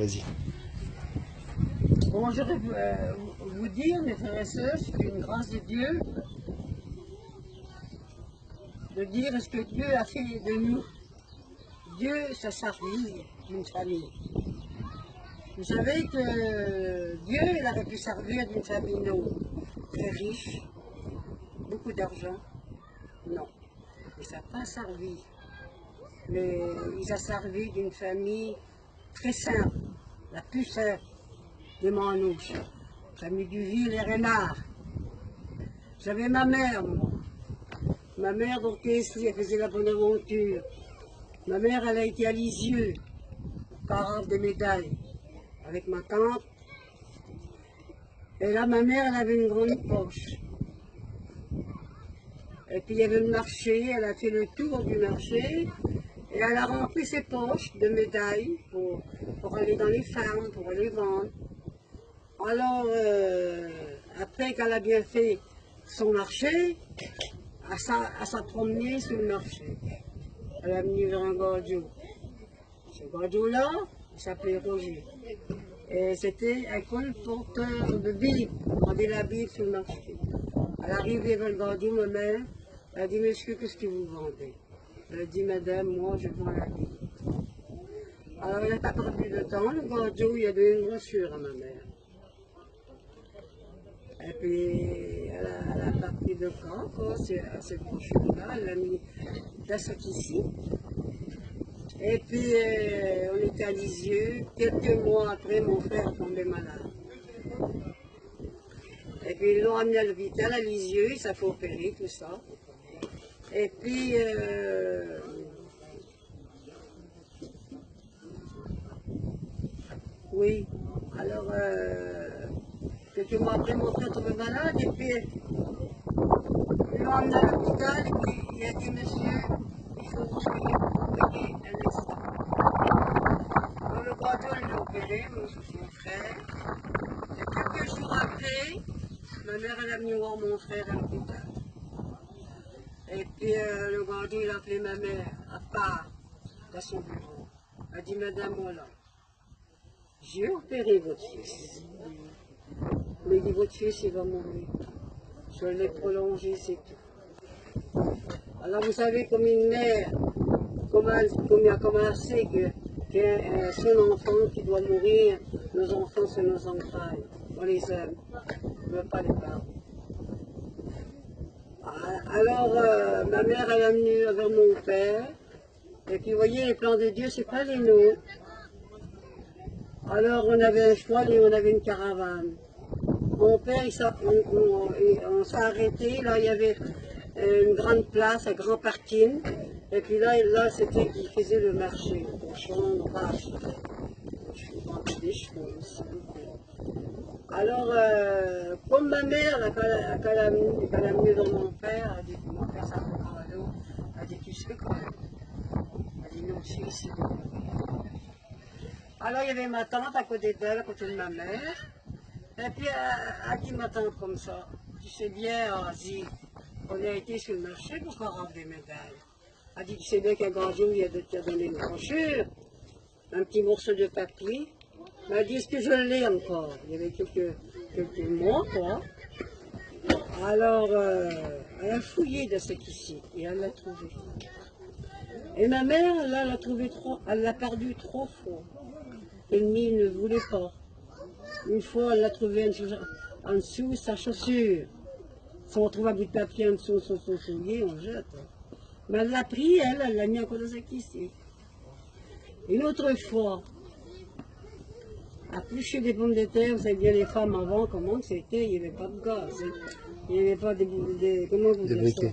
vas-y. Bon, je voudrais vous dire, mes frères et sœurs, c'est une grâce de Dieu, de dire ce que Dieu a fait de nous. Dieu s'est servi d'une famille. Vous savez que Dieu, il aurait pu servir d'une famille non très riche, beaucoup d'argent. Non, il ne s'est pas servi. Mais il a servi d'une famille très simple, la plus simple des Manouches, famille Duville et Renard. J'avais ma mère, moi. Ma mère, donc, elle faisait la bonne aventure. Ma mère, elle a été à Lisieux, parade des médailles, avec ma tante. Et là, ma mère, elle avait une grande poche. Et puis, il y avait le marché, elle a fait le tour du marché. Et elle a rempli ses poches de médailles pour aller dans les fermes, pour aller vendre. Alors, après qu'elle a bien fait son marché, elle s'est promenée sur le marché. Elle est venue vers un gorgeau. Ce gorgeau-là, il s'appelait Roger. Et c'était un colporteur de Bible. On vendait la Bible sur le marché. Elle arrive vers le gorgeau, ma mère, elle a dit, monsieur, qu'est-ce que vous vendez? Elle a dit, madame, moi, je vends la Bible. Alors, elle n'a pas perdu de temps. Le gorgeau, il a donné une brochure à ma mère. Et puis, elle a parti de camp, quoi, cette brochure-là, elle l'a mis dans ce ici. Et puis, on était à Lisieux. Quelques mois après, mon frère est tombé malade. Et puis, ils l'ont amené à l'hôpital à Lisieux, il s'est fait opérer, tout ça. Et puis, oui, alors, quelques mois après, mon frère est tombé malade, et puis, ils l'ont amené à l'hôpital, et puis, il a dit, monsieur, il faut que vous voyez un instant. Alors, le gardien, il l'a opéré, mon frère. Et quelques jours après, ma mère, elle est venue voir mon frère à l'hôpital. Et puis, le gardien, il a appelé ma mère, à part, dans son bureau. Elle a dit, madame, voilà, j'ai opéré votre fils. Mais il dit, votre fils, il va mourir. Je l'ai prolongé, c'est tout. Alors, vous savez, comme une mère, comme elle sait que son enfant qui doit mourir, nos enfants, c'est nos entrailles. On les aime. On ne veut pas les perdre. Alors, ma mère, elle est venue vers mon père. Et puis, vous voyez, les plans de Dieu, c'est pas les nôtres. Alors, on avait un cheval et on avait une caravane. Mon père, on s'est arrêté. Là, il y avait une grande place, un grand parking. Et puis là c'était qu'il faisait le marché. Cochon, vache. Je vendais des chevaux aussi. Alors, comme ma mère, quand elle a amené dans mon père, elle a dit, mon père s'appelle Carvalho, elle a dit, tu sais quoi? Elle a dit, non, je suis ici. Alors, il y avait ma tante à côté d'elle, à côté de ma mère. Et puis, elle a dit, ma tante comme ça, tu sais bien, Asie, on a été sur le marché pour qu'on rende des médailles. Elle a dit, tu sais bien qu'un gardien, il a donné une brochure, un petit morceau de papier. Elle a dit, est-ce que je l'ai encore? Il y avait quelques mois, quoi. Alors, elle a fouillé de ce qu'ici, et elle l'a trouvé. Et ma mère, là, elle l'a trouvé elle l'a perdu 3 fois. L'ennemi ne voulait pas. Une fois, elle l'a trouvé en dessous de sa chaussure. Si on trouve un bout de papier en dessous de son soulier, on jette. Mais elle l'a pris, elle l'a mis encore dans sa ici. Une autre fois, à plucher des pommes de terre, vous savez bien les femmes avant, comment c'était, il n'y avait pas de gaz. Il n'y avait pas comment vous dites ça?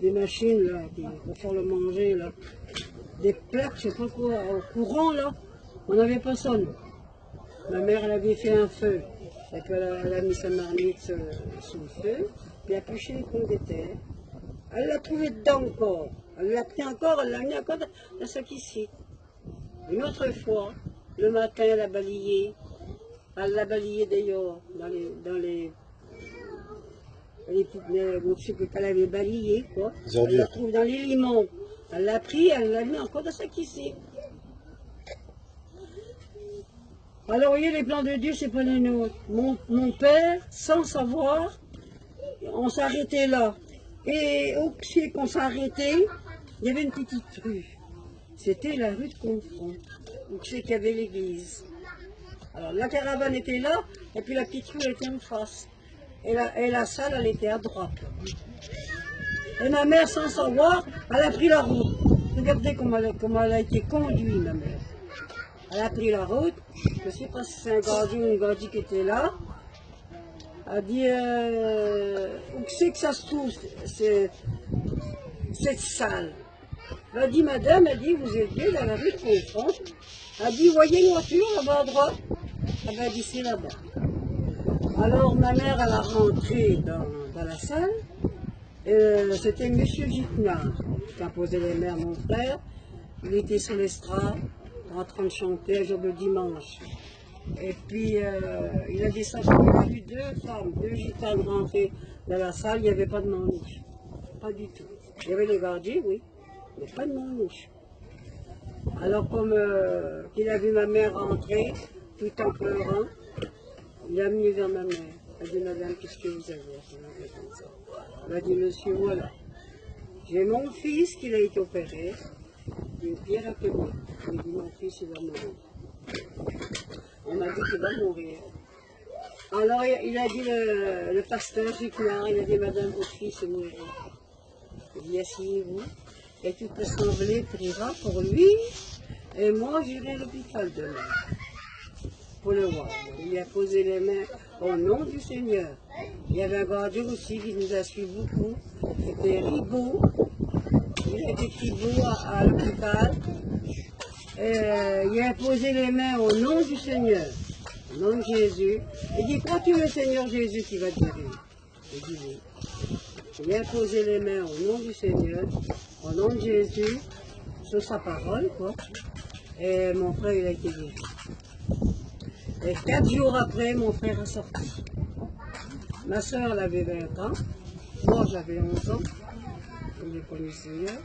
Des machines là, pour faire le manger là. Des plaques, je ne sais pas quoi, au courant là, on n'avait pas ça. Ma mère, elle avait fait un feu. Et puis elle a mis sa marmite sous le feu, puis elle a pluché les pommes de terre. Elle l'a trouvé dedans encore. Elle l'a pris encore, elle l'a mis encore dans ce ici. Une autre fois, le matin, elle a balayé. Elle l'a balayé d'ailleurs dans les trucs qu'elle avait balayé, quoi. Elle la trouve dans les limons. Elle l'a pris, elle l'a mis encore dans ce ici. Alors, vous voyez, les plans de Dieu, c'est pas les nôtres. Mon père, sans savoir, on s'arrêtait là. Et au pied qu'on s'arrêtait, il y avait une petite rue. C'était la rue de Confront, où c'est qu'il y avait l'église. Alors, la caravane était là, et puis la petite rue était en face. Et la salle, elle était à droite. Et ma mère, sans savoir, elle a pris la route. Regardez comment elle a été conduite, ma mère. Elle a pris la route. Je ne sais pas si c'est un gardien ou une gardienne qui était là. Elle a dit, où c'est que ça se trouve, cette salle? Elle a dit, madame, elle dit, vous êtes bien dans la rue de Confront. Elle a dit, voyez une voiture là-bas à droite? Elle a dit, c'est là-bas. Alors ma mère, elle a rentré dans la salle. C'était M. Gitnard qui a posé les mains à mon frère. Il était sur l'estrade, en train de chanter un jour de dimanche. Et puis, il a dit ça, il a vu deux femmes, deux gitanes rentrer dans la salle, il n'y avait pas de manouche. Pas du tout. Il y avait les gardiens, oui, mais pas de manouche. Alors, comme il a vu ma mère rentrer, tout en pleurant, il a mis vers ma mère. Il a dit, madame, qu'est-ce que vous avez? Elle a dit, monsieur, voilà. J'ai mon fils qui a été opéré, une pierre à tenir. Il a dit, mon fils, il va mourir. On m'a dit qu'il va mourir. Alors, il a dit, le pasteur Gicnard, il a dit, madame, votre fils est mort. Il dit, asseyez-vous, et toute l'assemblée priera pour lui, et moi, j'irai à l'hôpital demain. Pour le voir. Il a posé les mains au nom du Seigneur. Il y avait un gardien aussi qui nous a suivi beaucoup. C'était Rigaud. Il a été Rigaud à l'hôpital. Il a posé les mains au nom du Seigneur, au nom de Jésus. Il dit, crois-tu le Seigneur Jésus qui va te guérir? Il dit oui. Il a posé les mains au nom du Seigneur, au nom de Jésus, sur sa parole, quoi. Et mon frère, il a été guéri. Et 4 jours après, mon frère est sorti. Ma soeur, elle avait 20 ans. Moi, j'avais 11 ans. Je l'ai connu le Seigneur.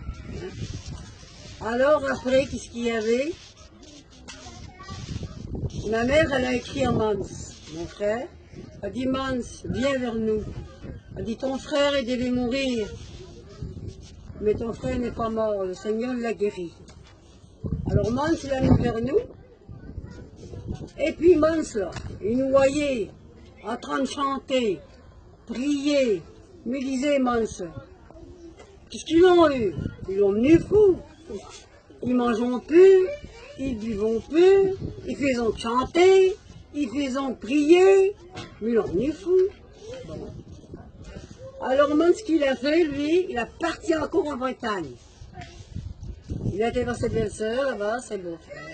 Alors, après, qu'est-ce qu'il y avait? Ma mère, elle a écrit à Mans, mon frère. Elle a dit, Mans, viens vers nous. Elle a dit, ton frère, il devait mourir. Mais ton frère n'est pas mort. Le Seigneur l'a guéri. Alors, Mans, il a mis vers nous. Et puis Mans, là, il nous voyait en train de chanter, prier. Il me disait, Mans, qu'est-ce qu'ils ont eu? Ils l'ont venu fou. Ils mangent plus, ils buvent plus, ils faisaient chanter, ils faisaient prier, mais ils l'ont venu fou. Bon. Alors Mans, ce qu'il a fait, lui, il a parti encore en Bretagne. Il a été voir ses belles-sœurs là-bas, ses beaux-frères.